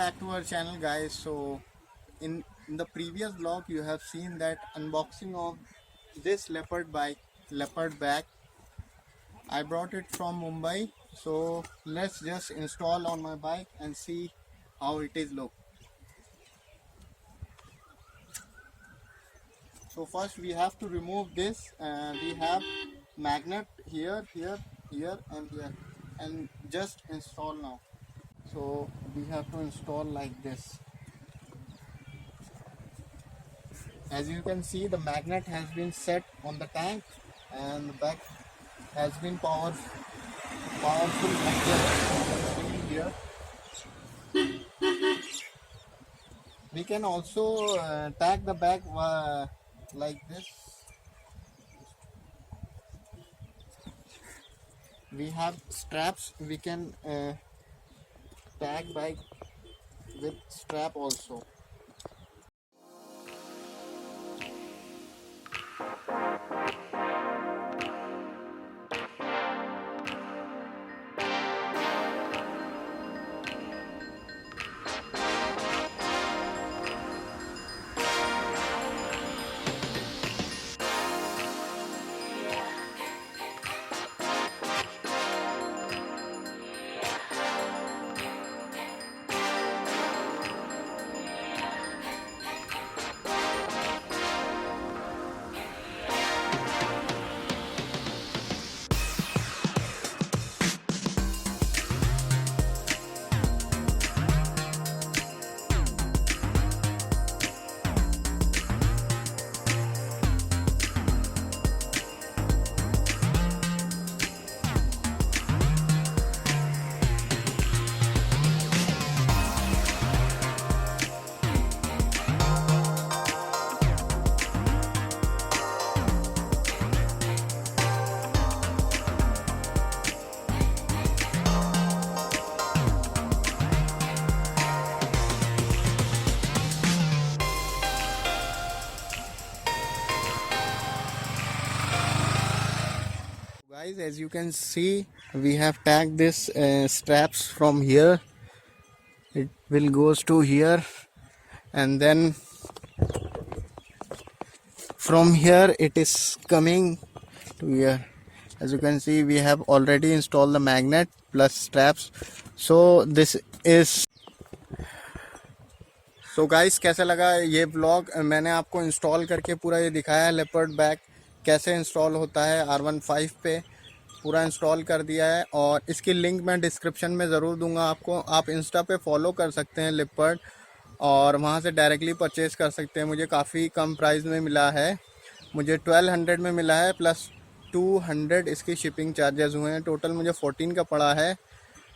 back to our channel, guys. So in the previous vlog you have seen that unboxing of this leopard bag. I brought it from Mumbai, so let's just install on my bike and see how it is look. So first we have to remove this. We have magnet here, and here, and just install now. So we have to install like this. As you can see, the magnet has been set on the tank and the back has been powerful magnet here. We can also tag the back like this. We have straps. We can tag bike with strap also. Guys, as you can see, we have tagged this straps from here. It will goes to here, and then from here it is coming to here. As you can see, we have already installed the magnet plus straps. So this is so guys, कैसा लगा ये blog? मैंने आपको install करके पूरा ये दिखाया है लेपर्ड बैग कैसे इंस्टॉल होता है R15 पे, पूरा इंस्टॉल कर दिया है। और इसकी लिंक मैं डिस्क्रिप्शन में ज़रूर दूंगा आपको। आप इंस्टा पे फॉलो कर सकते हैं लेपर्ड, और वहाँ से डायरेक्टली परचेज़ कर सकते हैं। मुझे काफ़ी कम प्राइस में मिला है, मुझे 1200 में मिला है, प्लस 200 इसकी शिपिंग चार्जेस हुए हैं। टोटल मुझे 14 का पड़ा है।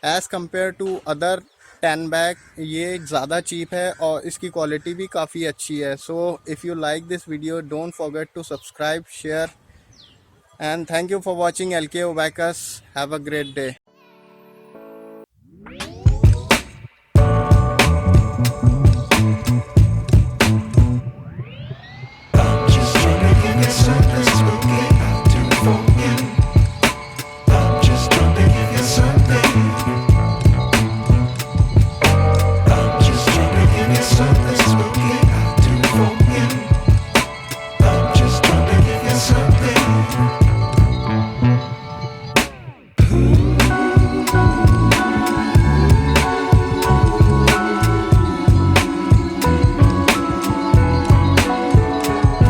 As compare to other 10 bag ये ज़्यादा चीप है और इसकी क्वालिटी भी काफ़ी अच्छी है। So if you like this video, don't forget to subscribe, share, and thank you for watching LK Obacus. Have a great day.